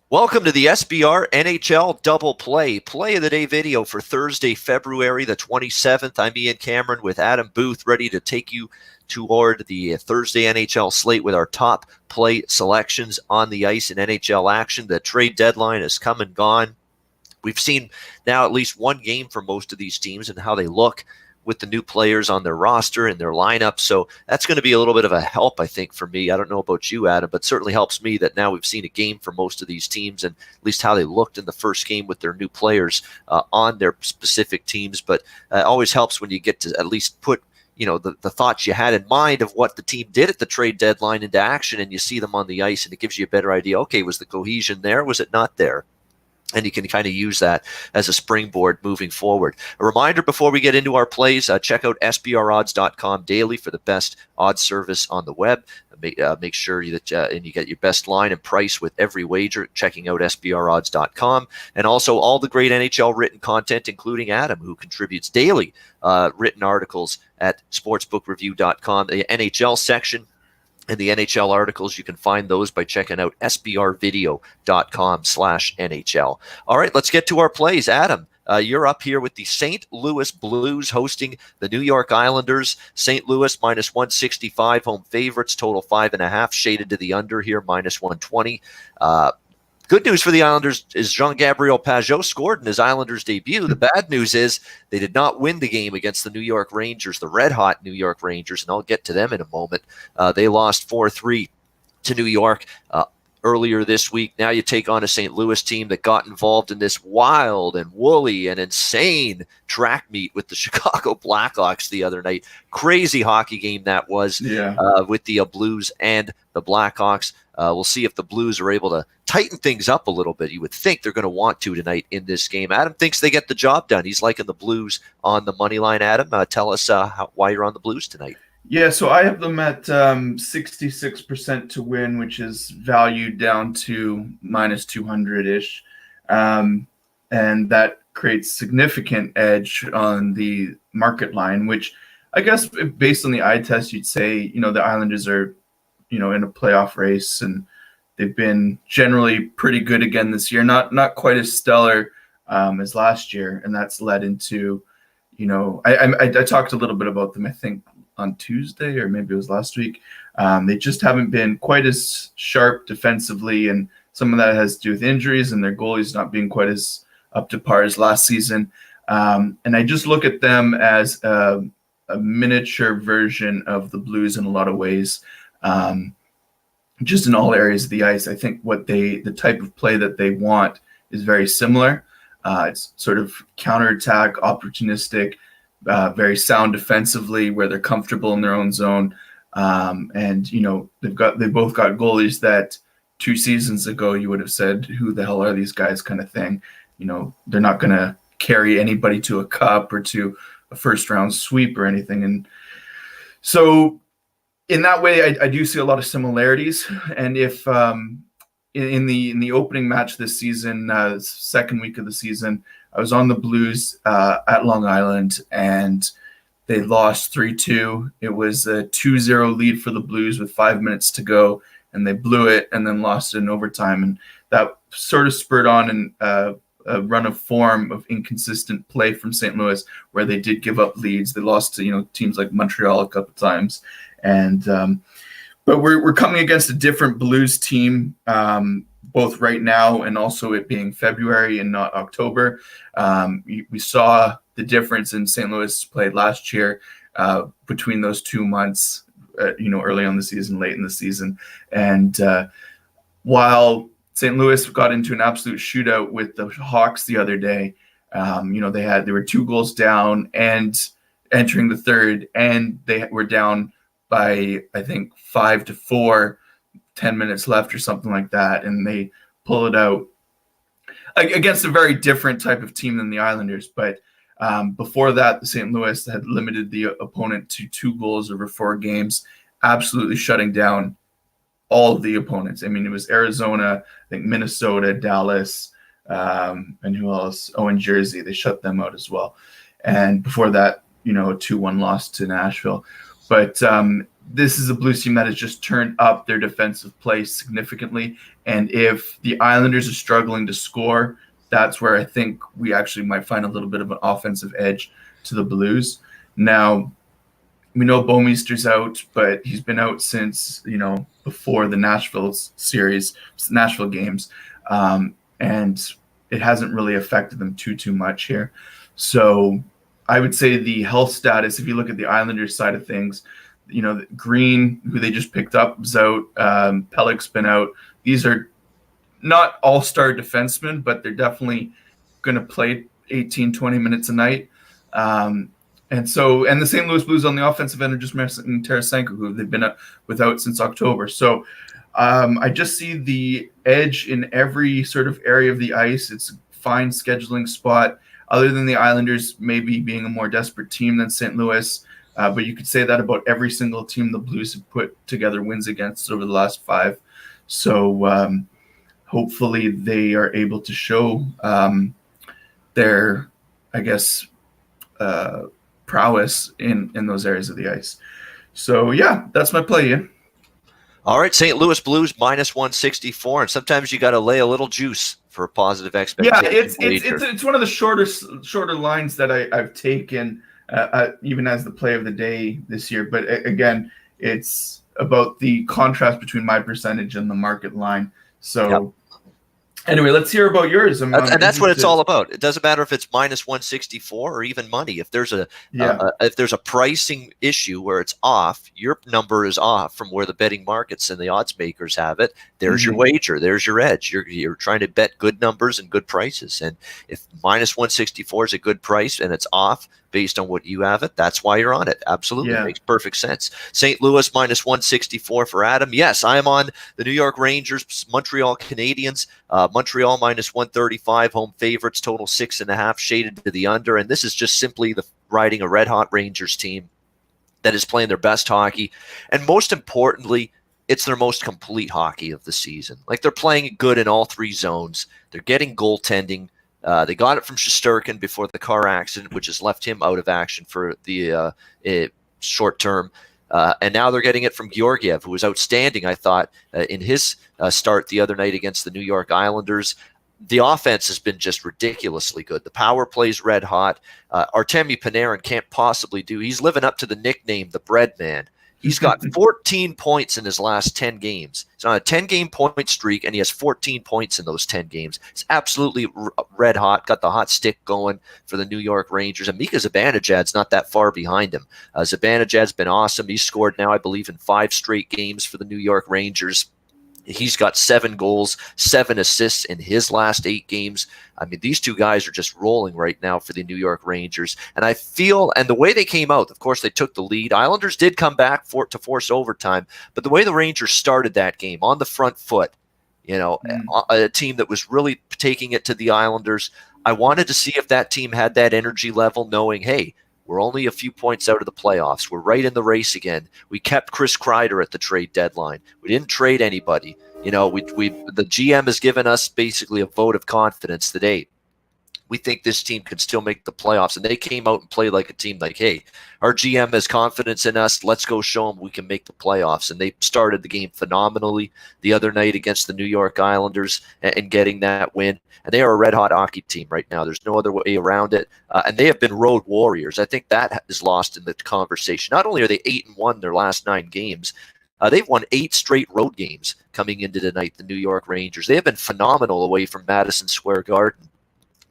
Welcome to the SBR NHL Double Play of the Day video for Thursday, February the 27th. I'm Ian Cameron with Adam Booth, ready to take you toward the Thursday NHL slate with our top play selections on the ice in NHL action. The trade deadline has come and gone. We've seen now at least one game for most of these teams and how they look with the new players on their roster and their lineup. So that's going to be a little bit of a help, I think, for me. I don't know about you, Adam, but certainly helps me that now we've seen a game for most of these teams and at least how they looked in the first game with their new players on their specific teams. But it always helps when you get to at least put the thoughts you had in mind of what the team did at the trade deadline into action, and you see them on the ice, and it gives you a better idea. Okay, was the cohesion there? Was it not there? And you can kind of use that as a springboard moving forward. A reminder before we get into our plays, check out sbrodds.com daily for the best odds service on the web. Make sure that and you get your best line and price with every wager, checking out sbrodds.com. And also all the great NHL written content, including Adam, who contributes daily written articles at sportsbookreview.com, the NHL section. And the NHL articles, you can find those by checking out sbrvideo.com/NHL. All right, let's get to our plays. Adam, you're up here with the St. Louis Blues hosting the New York Islanders. St. Louis minus 165, home favorites, total 5.5, shaded to the under here, minus 120. Good news for the Islanders is Jean-Gabriel Pageau scored in his Islanders debut. The bad news is they did not win the game against the New York Rangers, the red-hot New York Rangers, and I'll get to them in a moment. They lost 4-3 to New York earlier this week. Now you take on a St. Louis team that got involved in this wild and woolly and insane track meet with the Chicago Blackhawks the other night. Crazy hockey game that was with the Blues and the Blackhawks. We'll see if the Blues are able to tighten things up a little bit. You would think they're going to want to tonight in this game. Adam thinks they get the job done. He's liking the Blues on the money line. Adam, tell us why you're on the Blues tonight. Yeah, so I have them at 66% to win, which is valued down to minus 200-ish. And that creates significant edge on the market line, which I guess based on the eye test, you'd say, the Islanders are, in a playoff race, and they've been generally pretty good again this year. Not quite as stellar as last year, and that's led into, I talked a little bit about them, I think, on Tuesday, or maybe it was last week. They just haven't been quite as sharp defensively, and some of that has to do with injuries and their goalies not being quite as up to par as last season. And I just look at them as a miniature version of the Blues in a lot of ways. Just in all areas of the ice. I think the type of play that they want is very similar. It's sort of counterattack, opportunistic, very sound defensively, where they're comfortable in their own zone. And they've both got goalies that 2 seasons ago you would have said, who the hell are these guys, kind of thing. They're not going to carry anybody to a cup or to a first round sweep or anything. And so in that way, I do see a lot of similarities. And if in the opening match this season, second week of the season, I was on the Blues at Long Island, and they lost 3-2. It was a 2-0 lead for the Blues with 5 minutes to go, and they blew it and then lost it in overtime. And that sort of spurred on a run of form of inconsistent play from St. Louis, where they did give up leads. They lost to teams like Montreal a couple times. And but we're coming against a different Blues team, both right now and also it being February and not October. We saw the difference in St. Louis played last year between those 2 months, early on the season, late in the season. And while St. Louis got into an absolute shootout with the Hawks the other day, they were 2 goals down and entering the third, and they were down by, I think, 5-4, 10 minutes left or something like that. And they pull it out against a very different type of team than the Islanders. But before that, the St. Louis had limited the opponent to 2 goals over 4 games, absolutely shutting down all of the opponents. I mean, it was Arizona, I think Minnesota, Dallas, and who else? Oh, and Jersey. They shut them out as well. And before that, a 2-1 loss to Nashville. But this is a Blues team that has just turned up their defensive play significantly. And if the Islanders are struggling to score, that's where I think we actually might find a little bit of an offensive edge to the Blues. Now, we know Bouwmeester's out, but he's been out since, before the Nashville games. And it hasn't really affected them too much here. So I would say the health status, if you look at the Islanders side of things, Green, who they just picked up, is out. Pellick's been out. These are not all-star defensemen, but they're definitely going to play 18, 20 minutes a night. And the St. Louis Blues on the offensive end are just missing Tarasenko, who they've been without since October. So I just see the edge in every sort of area of the ice. It's a fine scheduling spot, other than the Islanders maybe being a more desperate team than St. Louis. But you could say that about every single team the Blues have put together wins against over the last 5. So hopefully they are able to show their, prowess in those areas of the ice. So, yeah, that's my play, Ian. All right, St. Louis Blues -164, and sometimes you got to lay a little juice for a positive expectation. Yeah, it's one of the shorter lines that I've taken, even as the play of the day this year. But again, it's about the contrast between my percentage and the market line. So. Yep. Anyway, let's hear about yours. And that's what it's all about. It doesn't matter if it's -164 or even money. If there's a pricing issue where it's off, your number is off from where the betting markets and the odds makers have it. There's your wager. There's your edge. You're trying to bet good numbers and good prices. And if -164 is a good price and it's off based on what you have it, that's why you're on it. Absolutely. Yeah. Makes perfect sense. St. Louis -164 for Adam. Yes, I am on the New York Rangers, Montreal Canadiens. Montreal -135, home favorites, total 6.5, shaded to the under. And this is just simply riding a red-hot Rangers team that is playing their best hockey. And most importantly, it's their most complete hockey of the season. Like, they're playing good in all 3 zones. They're getting goaltending. They got it from Shesterkin before the car accident, which has left him out of action for the short term. And now they're getting it from Georgiev, who was outstanding, I thought, in his start the other night against the New York Islanders. The offense has been just ridiculously good. The power play's red hot. Artemi Panarin can't possibly he's living up to the nickname, the Bread Man. He's got 14 points in his last 10 games. He's on a 10-game point streak, and he has 14 points in those 10 games. It's absolutely red hot, got the hot stick going for the New York Rangers. And Mika Zibanejad's not that far behind him. Zibanejad's been awesome. He's scored now, I believe, in 5 straight games for the New York Rangers. He's got 7 goals, 7 assists in his last 8 games. I mean, these 2 guys are just rolling right now for the New York Rangers. And I feel, and the way they came out, of course, they took the lead. Islanders did come back to force overtime. But the way the Rangers started that game, on the front foot, a team that was really taking it to the Islanders, I wanted to see if that team had that energy level, knowing, hey, we're only a few points out of the playoffs. We're right in the race again. We kept Chris Kreider at the trade deadline. We didn't trade anybody. The GM has given us basically a vote of confidence today. We think this team can still make the playoffs. And they came out and played like a team like, hey, our GM has confidence in us. Let's go show them we can make the playoffs. And they started the game phenomenally the other night against the New York Islanders and getting that win. And they are a red-hot hockey team right now. There's no other way around it. And they have been road warriors. I think that is lost in the conversation. Not only are they 8-1 their last 9 games, they've won 8 straight road games coming into tonight, the New York Rangers. They have been phenomenal away from Madison Square Garden.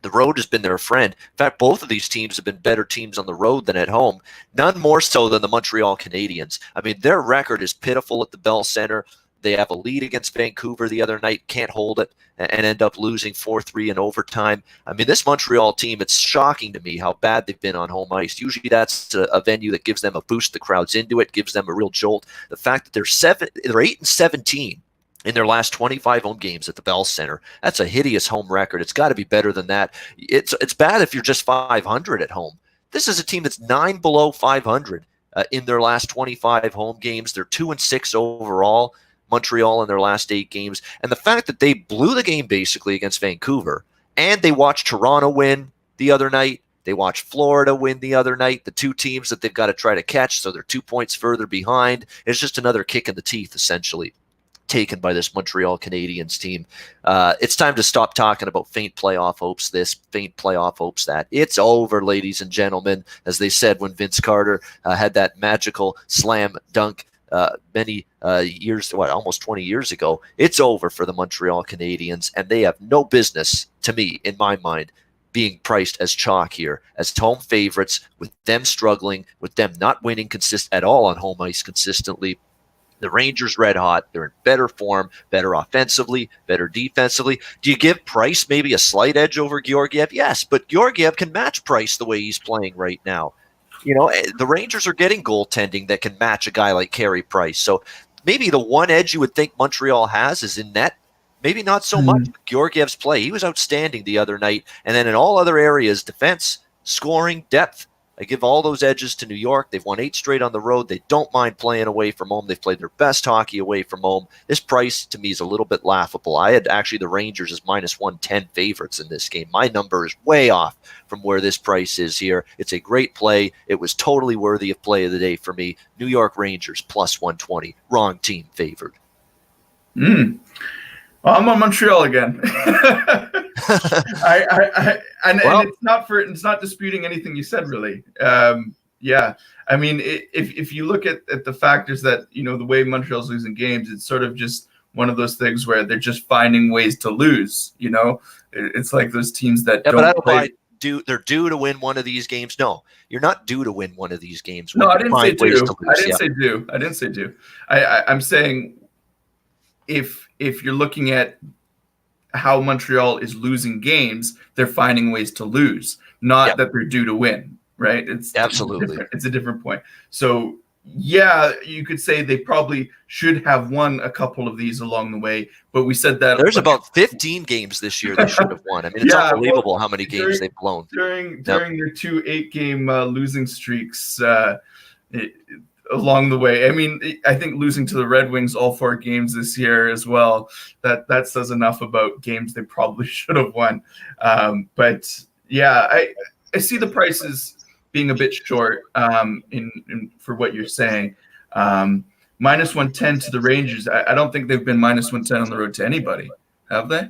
The road has been their friend. In fact, both of these teams have been better teams on the road than at home. None more so than the Montreal Canadiens. I mean, their record is pitiful at the Bell Center. They have a lead against Vancouver the other night, can't hold it, and end up losing 4-3 in overtime. I mean, this Montreal team, it's shocking to me how bad they've been on home ice. Usually that's a venue that gives them a boost, the crowd's into it, gives them a real jolt. The fact that they're 8-17 in their last 25 home games at the Bell Center, that's a hideous home record. It's got to be better than that. It's bad if you're just 500 at home. This is a team that's 9 below 500 in their last 25 home games. They're 2-6 overall, Montreal, in their last 8 games. And the fact that they blew the game basically against Vancouver, and they watched Toronto win the other night, They watched Florida win the other night, the two teams that they've got to try to catch, so they're 2 points further behind. It's just another kick in the teeth, essentially, taken by this Montreal Canadiens team. It's time to stop talking about faint playoff hopes this, faint playoff hopes that. It's over, ladies and gentlemen, as they said when Vince Carter had that magical slam dunk many years, almost 20 years ago. It's over for the Montreal Canadiens, and they have no business, to me, in my mind, being priced as chalk here, as home favorites, with them struggling, with them not winning at all on home ice consistently. The Rangers red hot. They're in better form, better offensively, better defensively. Do you give Price maybe a slight edge over Georgiev? Yes, but Georgiev can match Price the way he's playing right now. The Rangers are getting goaltending that can match a guy like Carey Price. So maybe the one edge you would think Montreal has is in net. Maybe not so much with Georgiev's play. He was outstanding the other night. And then in all other areas, defense, scoring, depth, I give all those edges to New York. They've won 8 straight on the road. They don't mind playing away from home. They've played their best hockey away from home. This price, to me, is a little bit laughable. I had actually the Rangers as minus 110 favorites in this game. My number is way off from where this price is here. It's a great play. It was totally worthy of play of the day for me. New York Rangers plus 120. Wrong team favored. Well, I'm on Montreal again. And it's not disputing anything you said, really. Yeah, I mean, if you look at the factors that, the way Montreal's losing games, it's sort of just one of those things where they're just finding ways to lose. It's like those teams that don't play. They're due to win one of these games. No, you're not due to win one of these games. No, I didn't say due. I didn't say due. I'm saying if you're looking at how Montreal is losing games, they're finding ways to lose, not that they're due to win, right? It's absolutely, it's a different point. So yeah, you could say they probably should have won a couple of these along the way, but we said that there's about 15 games this year they should have won. I mean, it's unbelievable how many games they've blown during their 2 8-game losing streaks along the way. I mean, I think losing to the Red Wings all 4 games this year as well, that says enough about games they probably should have won. But yeah, I see the prices being a bit short in for what you're saying. Minus 110 to the Rangers. I don't think they've been minus 110 on the road to anybody, have they?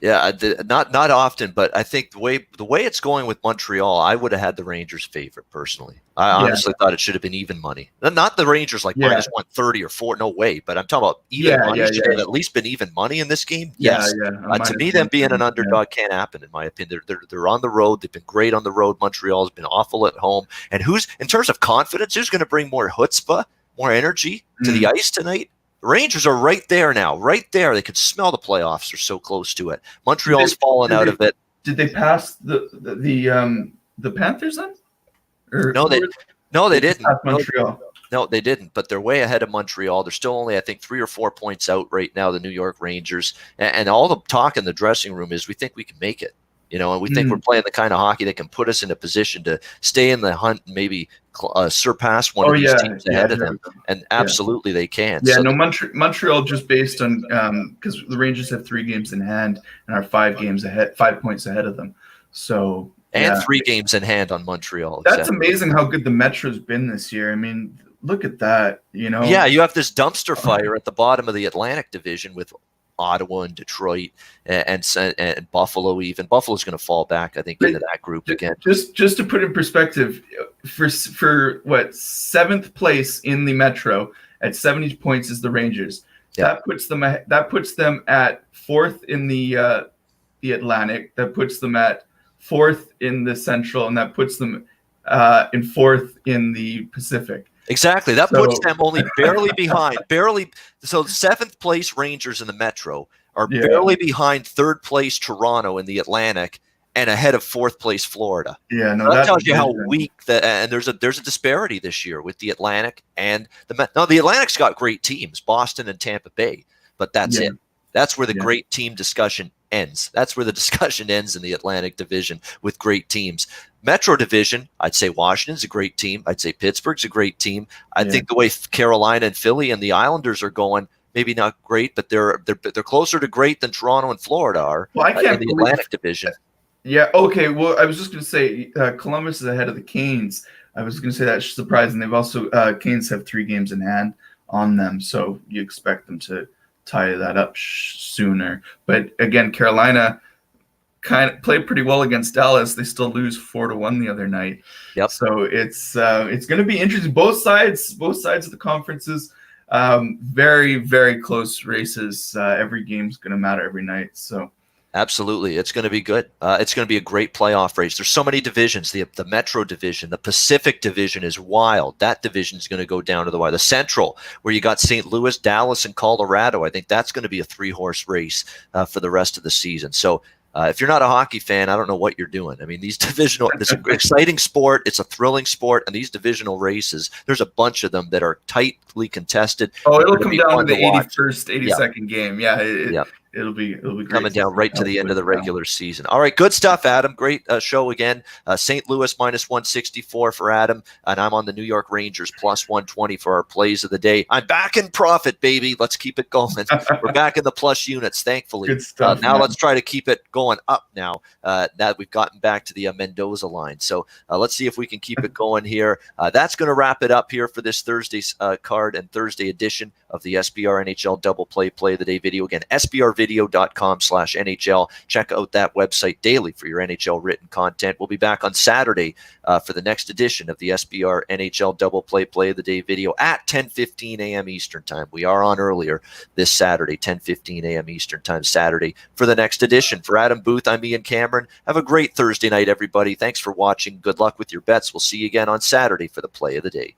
Yeah, not often, but I think the way it's going with Montreal, I would have had the Rangers favorite personally. I honestly thought it should have been even money. Not the Rangers minus 130 or 4, no way. But I'm talking about even money. Should have at least been even money in this game. Yes. To me, them being an underdog can't happen, in my opinion. They're on the road. They've been great on the road. Montreal's been awful at home. And in terms of confidence, who's going to bring more chutzpah, more energy to the ice tonight? Rangers are right there now, right there. They could smell the playoffs. They're so close to it. Montreal's fallen out of it. Did they pass the Panthers then? No, they didn't. Montreal. No, they didn't. But they're way ahead of Montreal. They're still only, I think, 3 or 4 points out right now. The New York Rangers, and all the talk in the dressing room is we think we can make it. And we think we're playing the kind of hockey that can put us in a position to stay in the hunt and maybe surpass one of these teams ahead of them. And absolutely they can. Yeah, so Montreal, just based on because the Rangers have 3 games in hand and are 5 points ahead of them. So 3 games in hand on Montreal. That's amazing how good the Metro's been this year. I mean, look at that. Yeah, you have this dumpster fire at the bottom of the Atlantic Division with Ottawa and Detroit and Buffalo. Even Buffalo's going to fall back, I think, into that group again. Just to put in perspective, for 7th place in the Metro at 70 points is the Rangers. That puts them at 4th in the Atlantic. That puts them at 4th in the Central, and that puts them in 4th in the Pacific. Exactly. That puts them only barely behind. So 7th place Rangers in the Metro are barely behind 3rd place Toronto in the Atlantic and ahead of 4th place Florida. Yeah, no, so that tells you how weak and there's a disparity this year with the Atlantic and the Atlantic's got great teams, Boston and Tampa Bay, but that's it. That's where the great team discussion ends. That's where the discussion ends in the Atlantic Division with great teams. Metro Division, I'd say Washington's a great team. I'd say Pittsburgh's a great team. I think the way Carolina and Philly and the Islanders are going, maybe not great, but they're closer to great than Toronto and Florida are in the Atlantic Division. Yeah. Okay. Well, I was just going to say Columbus is ahead of the Canes. I was going to say that's surprising. They've also Canes have 3 games in hand on them, so you expect them to tie that up sooner. But again, Carolina kind of played pretty well against Dallas. They still lose 4-1 the other night. Yep. So it's going to be interesting. Both sides of the conferences, very very close races. Every game's going to matter every night. So. Absolutely. It's going to be good. It's going to be a great playoff race. There's so many divisions. The Metro division, the Pacific division is wild. That division is going to go down to the wire. The Central, where you got St. Louis, Dallas, and Colorado, I think that's going to be a 3-horse race for the rest of the season. So if you're not a hockey fan, I don't know what you're doing. I mean, these divisional, it's an exciting sport. It's a thrilling sport. And these divisional races, there's a bunch of them that are tightly contested. Oh, it'll come down to the 81st, 82nd game. Yeah. Yeah. It'll be great coming down right to the end of the regular season. All right, good stuff, Adam. Great show again. St. Louis -164 for Adam, and I'm on the New York Rangers +120 for our plays of the day. I'm back in profit, baby. Let's keep it going. We're back in the plus units, thankfully. Good stuff. Now let's try to keep it going up now that we've gotten back to the Mendoza line. So let's see if we can keep it going here. That's going to wrap it up here for this Thursday's card and Thursday edition of the SBR NHL Double Play of the Day video. Again, sbrvideo.com/NHL. Check out that website daily for your NHL written content. We'll be back on Saturday for the next edition of the SBR NHL Double Play of the Day video at 10:15 a.m. Eastern Time. We are on earlier this Saturday, 10:15 a.m. Eastern Time Saturday for the next edition. For Adam Booth, I'm Ian Cameron. Have a great Thursday night, everybody. Thanks for watching. Good luck with your bets. We'll see you again on Saturday for the Play of the Day.